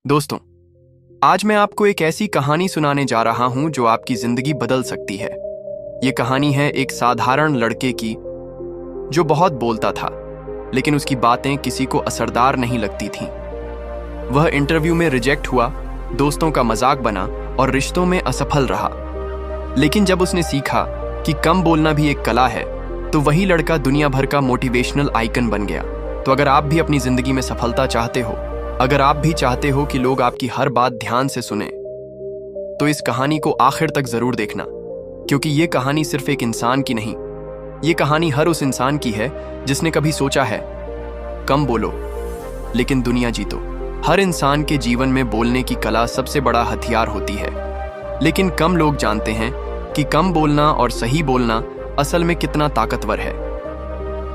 दोस्तों, आज मैं आपको एक ऐसी कहानी सुनाने जा रहा हूं जो आपकी जिंदगी बदल सकती है। ये कहानी है एक साधारण लड़के की जो बहुत बोलता था, लेकिन उसकी बातें किसी को असरदार नहीं लगती थीं। वह इंटरव्यू में रिजेक्ट हुआ, दोस्तों का मजाक बना और रिश्तों में असफल रहा। लेकिन जब उसने सीखा कि कम बोलना भी एक कला है, तो वही लड़का दुनिया भर का मोटिवेशनल आइकन बन गया। तो अगर आप भी अपनी जिंदगी में सफलता चाहते हो, अगर आप भी चाहते हो कि लोग आपकी हर बात ध्यान से सुने, तो इस कहानी को आखिर तक जरूर देखना, क्योंकि ये कहानी सिर्फ एक इंसान की नहीं, ये कहानी हर उस इंसान की है जिसने कभी सोचा है कम बोलो लेकिन दुनिया जीतो। हर इंसान के जीवन में बोलने की कला सबसे बड़ा हथियार होती है, लेकिन कम लोग जानते हैं कि कम बोलना और सही बोलना असल में कितना ताकतवर है।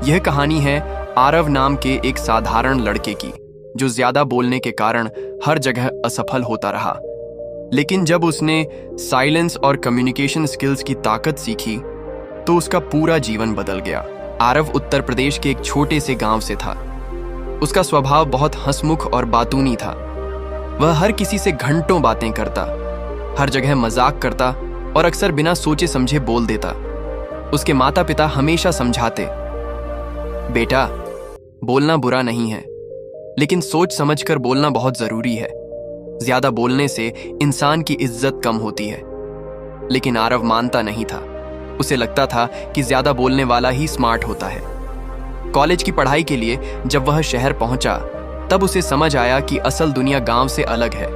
यह कहानी है आरव नाम के एक साधारण लड़के की, जो ज्यादा बोलने के कारण हर जगह असफल होता रहा। लेकिन जब उसने साइलेंस और कम्युनिकेशन स्किल्स की ताकत सीखी, तो उसका पूरा जीवन बदल गया। आरव उत्तर प्रदेश के एक छोटे से गांव से था। उसका स्वभाव बहुत हंसमुख और बातूनी था। वह हर किसी से घंटों बातें करता, हर जगह मजाक करता और अक्सर बिना सोचे समझे बोल देता। उसके माता पिता हमेशा समझाते, बेटा, बोलना बुरा नहीं है, लेकिन सोच समझकर बोलना बहुत जरूरी है। ज्यादा बोलने से इंसान की इज्जत कम होती है। लेकिन आरव मानता नहीं था। उसे लगता था कि ज्यादा बोलने वाला ही स्मार्ट होता है। कॉलेज की पढ़ाई के लिए जब वह शहर पहुंचा, तब उसे समझ आया कि असल दुनिया गांव से अलग है।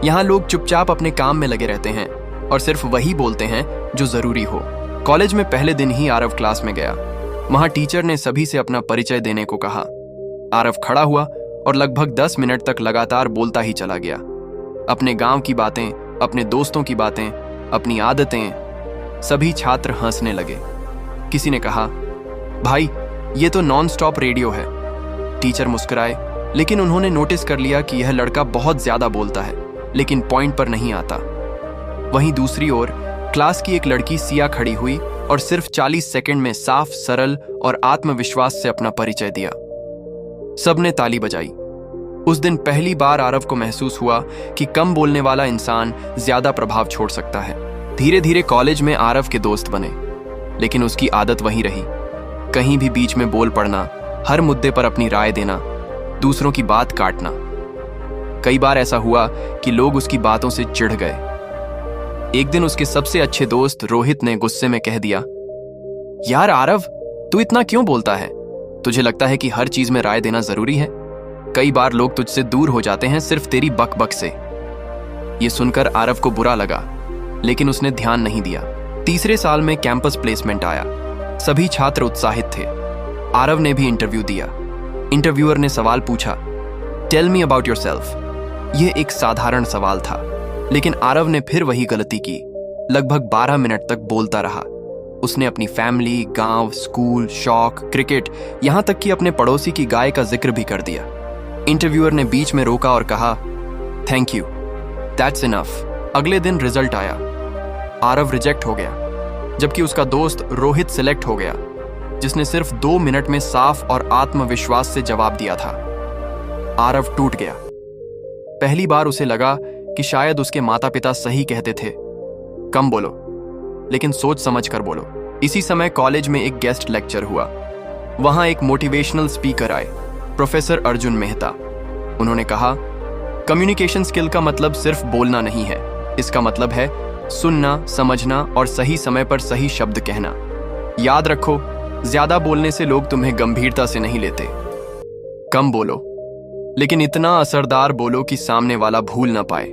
यहाँ लोग चुपचाप अपने काम में लगे रहते हैं और सिर्फ वही बोलते हैं जो जरूरी हो। कॉलेज में पहले दिन ही आरव क्लास में गया। वहां टीचर ने सभी से अपना परिचय देने को कहा। आरव खड़ा हुआ और लगभग 10 मिनट तक लगातार बोलता ही चला गया। अपने गांव की बातें, अपने दोस्तों की बातें, अपनी आदतें। सभी छात्र हंसने लगे। किसी ने कहा, भाई, ये तो नॉन स्टॉप रेडियो है। टीचर मुस्कुराए, लेकिन उन्होंने नोटिस कर लिया कि यह लड़का बहुत ज्यादा बोलता है, लेकिन पॉइंट पर नहीं आता। वहीं दूसरी ओर क्लास की एक लड़की सिया खड़ी हुई और सिर्फ 40 सेकंड में साफ, सरल और आत्मविश्वास से अपना परिचय दिया। सबने ताली बजाई। उस दिन पहली बार आरव को महसूस हुआ कि कम बोलने वाला इंसान ज्यादा प्रभाव छोड़ सकता है। धीरे धीरे कॉलेज में आरव के दोस्त बने, लेकिन उसकी आदत वही रही, कहीं भी बीच में बोल पड़ना, हर मुद्दे पर अपनी राय देना, दूसरों की बात काटना। कई बार ऐसा हुआ कि लोग उसकी बातों से चिढ़ गए। एक दिन उसके सबसे अच्छे दोस्त रोहित ने गुस्से में कह दिया, यार आरव, तू इतना क्यों बोलता है? तुझे लगता है कि हर चीज में राय देना जरूरी है? कई बार लोग तुझसे दूर हो जाते हैं सिर्फ तेरी बकबक से। यह सुनकर आरव को बुरा लगा, लेकिन उसने ध्यान नहीं दिया। तीसरे साल में कैंपस प्लेसमेंट आया। सभी छात्र उत्साहित थे। आरव ने भी इंटरव्यू दिया। इंटरव्यूअर ने सवाल पूछा, टेल मी अबाउट योरसेल्फ। यह एक साधारण सवाल था, लेकिन आरव ने फिर वही गलती की। लगभग 12 मिनट तक बोलता रहा। उसने अपनी फैमिली, गांव, स्कूल, शौक, क्रिकेट, यहां तक कि अपने पड़ोसी की गाय का जिक्र भी कर दिया। इंटरव्यूअर ने बीच में रोका और कहा, थैंक यू, दैट्स इनफ। अगले दिन रिजल्ट आया। आरव रिजेक्ट हो गया, जबकि उसका दोस्त रोहित सिलेक्ट हो गया, जिसने सिर्फ 2 मिनट में साफ और आत्मविश्वास से जवाब दिया था। आरव टूट गया। पहली बार उसे लगा कि शायद उसके माता पिता सही कहते थे, कम बोलो लेकिन सोच समझ कर बोलो। इसी समय कॉलेज में एक गेस्ट लेक्चर हुआ। वहां एक मोटिवेशनल स्पीकर आए, प्रोफेसर अर्जुन मेहता। उन्होंने कहा, कम्युनिकेशन स्किल का मतलब सिर्फ बोलना नहीं है, इसका मतलब है सुनना, समझना और सही समय पर सही शब्द कहना। याद रखो, ज्यादा बोलने से लोग तुम्हें गंभीरता से नहीं लेते। कम बोलो, लेकिन इतना असरदार बोलो कि सामने वाला भूल ना पाए।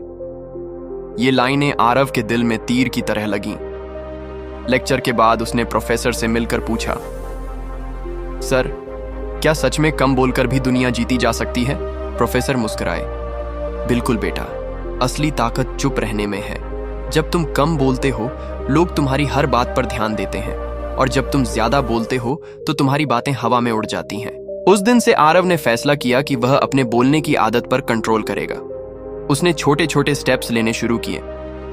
ये लाइनें आरव के दिल में तीर की तरह लगीं। लेक्चर के बाद उसने प्रोफेसर से मिलकर पूछा, सर, क्या सच में कम बोलकर भी दुनिया जीती जा सकती है? प्रोफेसर मुस्कुराए, बिल्कुल बेटा, असली ताकत चुप रहने में है। जब तुम कम बोलते हो, लोग तुम्हारी हर बात पर ध्यान देते हैं, और जब तुम ज्यादा बोलते हो तो तुम्हारी बातें हवा में उड़ जाती हैं। उस दिन से आरव ने फैसला किया कि वह अपने बोलने की आदत पर कंट्रोल करेगा। उसने छोटे छोटे स्टेप्स लेने शुरू किए।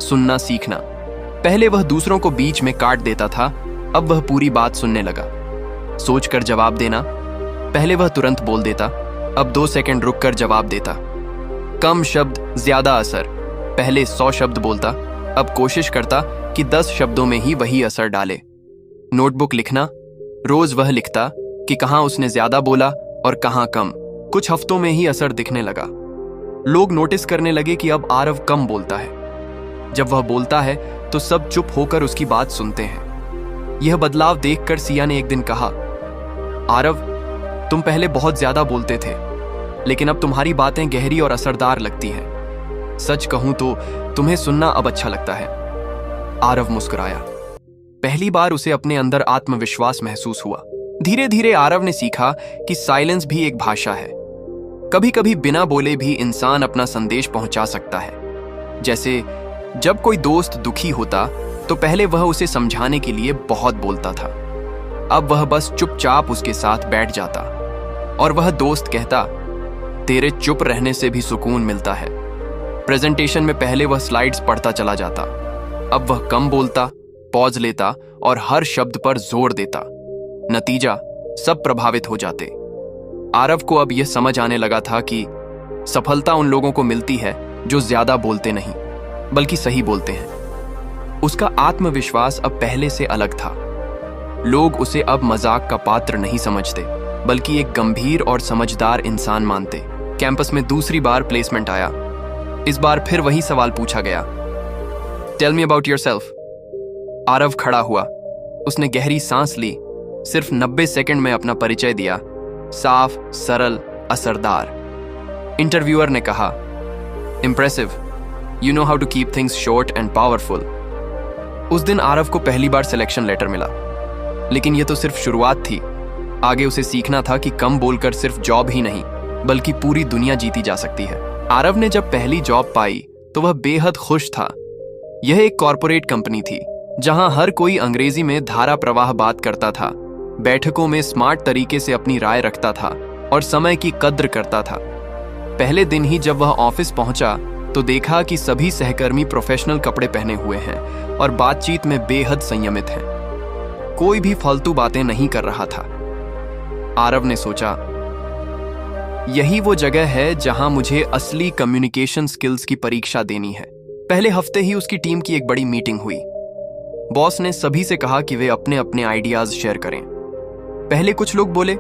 सुनना सीखना। पहले वह दूसरों को बीच में काट देता था, अब वह पूरी बात सुनने लगा। सोचकर जवाब देना। पहले वह तुरंत बोल देता, अब 2 सेकंड रुककर जवाब देता। कम शब्द ज्यादा असर। पहले 100 शब्द बोलता, अब कोशिश करता कि 10 शब्दों में ही वही असर डाले। नोटबुक लिखना, रोज वह लिखता कि कहाँ उसने ज्यादा बोला और कहाँ कम। कुछ हफ्तों में ही असर दिखने लगा। लोग नोटिस करने लगे कि अब आरव कम बोलता है। जब वह बोलता है तो सब चुप होकर उसकी बात सुनते हैं। यह बदलाव देखकर सिया ने एक दिन कहा, आरव, तुम पहले बहुत ज्यादा बोलते थे, लेकिन अब तुम्हारी बातें गहरी और असरदार लगती हैं। सच कहूं तो तुम्हें सुनना अब अच्छा लगता है। आरव मुस्कुराया। पहली बार उसे अपने अंदर आत्मविश्वास महसूस हुआ। धीरे धीरे आरव ने सीखा कि साइलेंस भी एक भाषा है। कभी कभी बिना बोले भी इंसान अपना संदेश पहुंचा सकता है। जैसे जब कोई दोस्त दुखी होता तो पहले वह उसे समझाने के लिए बहुत बोलता था, अब वह बस चुपचाप उसके साथ बैठ जाता और वह दोस्त कहता, तेरे चुप रहने से भी सुकून मिलता है। प्रेजेंटेशन में पहले वह स्लाइड्स पढ़ता चला जाता, अब वह कम बोलता, पॉज लेता और हर शब्द पर जोर देता। नतीजा, सब प्रभावित हो जाते। आरव को अब यह समझ आने लगा था कि सफलता उन लोगों को मिलती है जो ज्यादा बोलते नहीं, बल्कि सही बोलते हैं। उसका आत्मविश्वास अब पहले से अलग था। लोग उसे अब मजाक का पात्र नहीं समझते, बल्कि एक गंभीर और समझदार इंसान मानते। कैंपस में दूसरी बार प्लेसमेंट आया। इस बार फिर वही सवाल पूछा गया, tell me about yourself. Aarav खड़ा हुआ। उसने गहरी सांस ली, सिर्फ 90 सेकंड में अपना परिचय दिया, साफ, सरल, असरदार। इंटरव्यूअर ने कहा, impressive, you know how to keep things short and powerful. उस दिन आरव को पहली बार सिलेक्शन लेटर मिला, लेकिन यह तो सिर्फ शुरुआत थी। आगे उसे सीखना था कि कम बोलकर सिर्फ जॉब ही नहीं, बल्कि पूरी दुनिया जीती जा सकती है। आरव ने जब पहली जॉब पाई तो वह बेहद खुश था। यह एक कॉरपोरेट कंपनी थी, जहां हर कोई अंग्रेजी में धारा प्रवाह बात करता था, बैठकों में स्मार्ट तरीके से अपनी राय रखता था और समय की कद्र करता था। पहले दिन ही जब वह ऑफिस पहुंचा तो देखा कि सभी सहकर्मी प्रोफेशनल कपड़े पहने हुए हैं और बातचीत में बेहद संयमित हैं। कोई भी फालतू बातें नहीं कर रहा था। आरव ने सोचा, यही वो जगह है जहां मुझे असली कम्युनिकेशन स्किल्स की परीक्षा देनी है। पहले हफ्ते ही उसकी टीम की एक बड़ी मीटिंग हुई। बॉस ने सभी से कहा कि वे अपने अपने आइडियाज शेयर करें। पहले कुछ लोग बोले,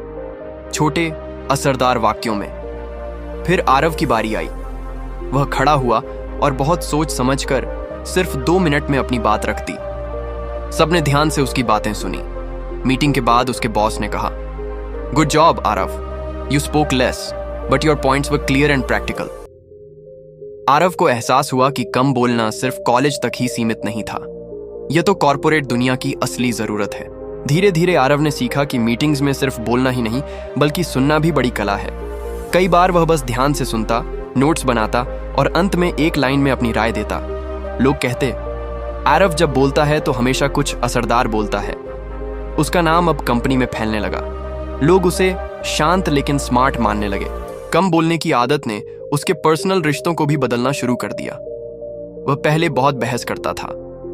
छोटे असरदार वाक्यों में। फिर आरव की बारी आई। वह खड़ा हुआ और बहुत सोच समझकर सिर्फ 2 मिनट में अपनी बात रख दी। सबने ध्यान से उसकी बातें सुनी। मीटिंग के बाद उसके बॉस ने कहा, good job Aarav, you spoke less but your points were clear and practical. Aarav को एहसास हुआ कि कम बोलना सिर्फ कॉलेज तक ही सीमित नहीं था, यह तो कॉरपोरेट दुनिया की असली जरूरत है। धीरे धीरे आरव ने सीखा कि मीटिंग्स में सिर्फ बोलना ही नहीं, बल्कि सुनना भी बड़ी कला है। कई बार वह बस ध्यान से सुनता, नोट्स बनाता और अंत में एक लाइन में अपनी राय देता। लोग कहते, आरव जब बोलता है तो हमेशा कुछ असरदार बोलता है। उसका नाम अब कंपनी में फैलने लगा। लोग उसे शांत लेकिन स्मार्ट मानने लगे। कम बोलने की आदत ने उसके पर्सनल रिश्तों को भी बदलना शुरू कर दिया। वह पहले बहुत बहस करता था,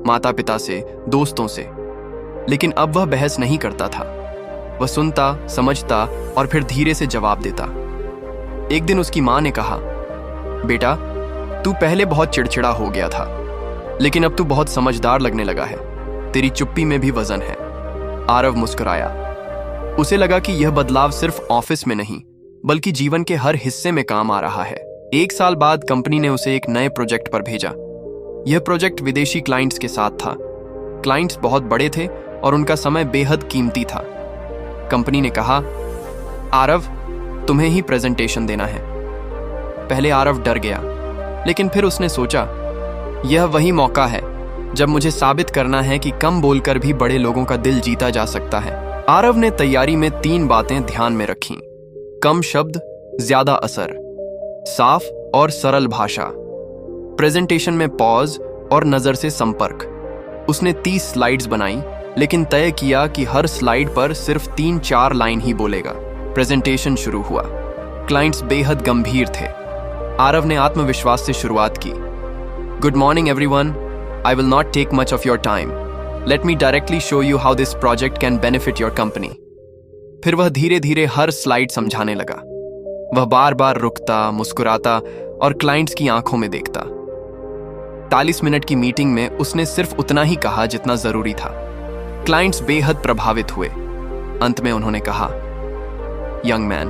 माता पिता से, दोस्तों से, लेकिन अब वह बहस नहीं करता था। वह सुनता, समझता और फिर धीरे से जवाब देता। एक दिन उसकी माँ ने कहा, बेटा, तू पहले बहुत चिड़चिड़ा हो गया था, लेकिन अब तू बहुत समझदार लगने लगा है। तेरी चुप्पी में भी वजन है। आरव मुस्कुराया। उसे लगा कि यह बदलाव सिर्फ ऑफिस में नहीं, बल्कि जीवन के हर हिस्से में काम आ रहा है। 1 साल बाद कंपनी ने उसे एक नए प्रोजेक्ट पर भेजा। यह प्रोजेक्ट विदेशी क्लाइंट्स के साथ था। क्लाइंट्स बहुत बड़े थे और उनका समय बेहद कीमती था। कंपनी ने कहा, आरव, तुम्हें ही प्रेजेंटेशन देना है। पहले आरव डर गया, लेकिन फिर उसने सोचा, यह वही मौका है जब मुझे साबित करना है कि कम बोलकर भी बड़े लोगों का दिल जीता जा सकता है। आरव ने तैयारी में 3 बातें ध्यान में रखीं। कम शब्द, ज्यादा असर, साफ और सरल भाषा, प्रेजेंटेशन में पॉज और नजर से संपर्क। उसने 30 स्लाइड्स बनाई, लेकिन तय किया कि हर स्लाइड पर सिर्फ 3-4 लाइन ही बोलेगा। प्रेजेंटेशन शुरू हुआ। क्लाइंट्स बेहद गंभीर थे। आरव ने आत्मविश्वास से शुरुआत की। Good morning everyone, I will not take much of your time. Let me directly show you how this project can benefit your company. फिर वह धीरे धीरे हर स्लाइड समझाने लगा। वह बार बार रुकता, मुस्कुराता और क्लाइंट्स की आंखों में देखता। 40 मिनट की मीटिंग में उसने सिर्फ उतना ही कहा जितना जरूरी था। क्लाइंट्स बेहद प्रभावित हुए। अंत में उन्होंने कहा, young man,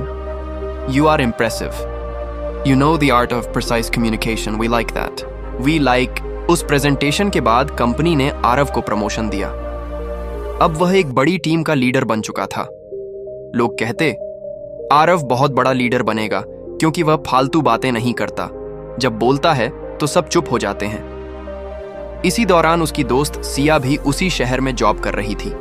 you are impressive, you know the art of precise communication, we like that, we like. उस प्रेजेंटेशन के बाद कंपनी ने आरव को प्रमोशन दिया। अब वह एक बड़ी टीम का लीडर बन चुका था। लोग कहते, आरव बहुत बड़ा लीडर बनेगा क्योंकि वह फालतू बातें नहीं करता। जब बोलता है तो सब चुप हो जाते हैं। इसी दौरान उसकी दोस्त सिया भी उसी शहर में जॉब कर रही थी।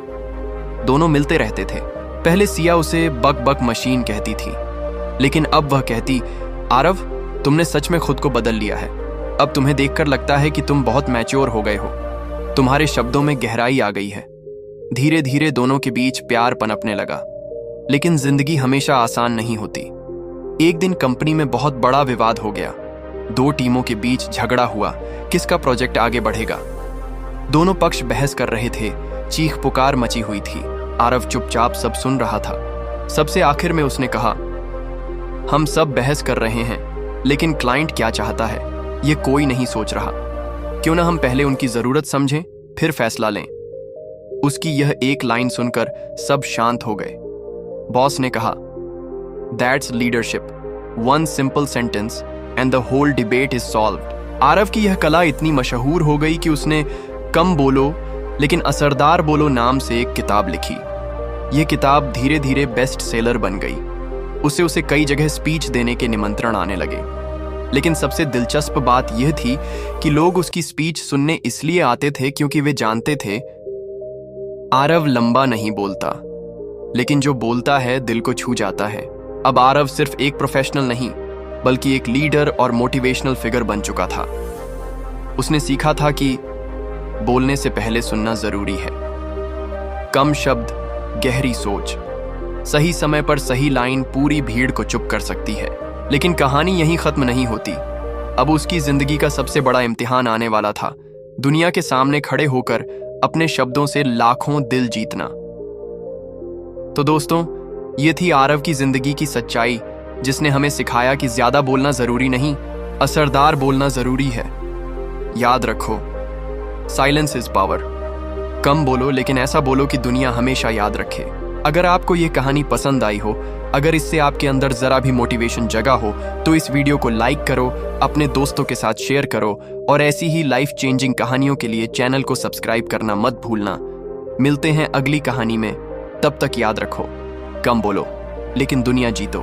दोनों मिलते रहते थे। पहले सिया उसे बक बक मशीन कहती थी, लेकिन अब वह कहती, आरव, तुमने सच में खुद को बदल लिया है। अब तुम्हें देखकर लगता है कि तुम बहुत मैच्योर हो गए हो। तुम्हारे शब्दों में गहराई आ गई है। धीरे धीरे दोनों के बीच प्यार पनपने लगा। लेकिन जिंदगी हमेशा आसान नहीं होती। एक दिन कंपनी में बहुत बड़ा विवाद हो गया। 2 टीमों के बीच झगड़ा हुआ, किसका प्रोजेक्ट आगे बढ़ेगा। दोनों पक्ष बहस कर रहे थे। चीख पुकार मची हुई थी। आरव चुपचाप सब सुन रहा था। सबसे आखिर में उसने कहा, हम सब बहस कर रहे हैं, लेकिन क्लाइंट क्या चाहता है ये कोई नहीं सोच रहा। क्यों ना हम पहले उनकी जरूरत समझें, फिर फैसला लें। उसकी यह एक लाइन सुनकर सब शांत हो गए। बॉस ने कहा, that's leadership, one simple sentence and the whole debate is solved. Aarav की यह कला इतनी मशहूर हो गई कि उसने कम बोलो लेकिन असरदार बोलो नाम से एक किताब लिखी। यह किताब धीरे धीरे बेस्ट सेलर बन गई। उसे कई जगह स्पीच देने के निमंत्रण आने लगे। लेकिन सबसे दिलचस्प बात यह थी कि लोग उसकी स्पीच सुनने इसलिए आते थे क्योंकि वे जानते थे आरव लंबा नहीं बोलता, लेकिन जो बोलता है दिल को छू जाता है। अब आरव सिर्फ एक प्रोफेशनल नहीं, बल्कि एक लीडर और मोटिवेशनल फिगर बन चुका था। उसने सीखा था कि बोलने से पहले सुनना जरूरी है। कम शब्द, गहरी सोच, सही समय पर सही लाइन पूरी भीड़ को चुप कर सकती है। लेकिन कहानी यहीं खत्म नहीं होती। अब उसकी जिंदगी का सबसे बड़ा इम्तिहान आने वाला था। दुनिया के सामने खड़े होकर अपने शब्दों से लाखों दिल जीतना। तो दोस्तों, ये थी आरव की जिंदगी की सच्चाई, जिसने हमें सिखाया कि ज्यादा बोलना जरूरी नहीं, असरदार बोलना जरूरी है। याद रखो, साइलेंस इज पावर। कम बोलो, लेकिन ऐसा बोलो कि दुनिया हमेशा याद रखे। अगर आपको ये कहानी पसंद आई हो, अगर इससे आपके अंदर जरा भी मोटिवेशन जगा हो, तो इस वीडियो को लाइक करो, अपने दोस्तों के साथ शेयर करो और ऐसी ही लाइफ चेंजिंग कहानियों के लिए चैनल को सब्सक्राइब करना मत भूलना। मिलते हैं अगली कहानी में। तब तक याद रखो, कम बोलो लेकिन दुनिया जीतो।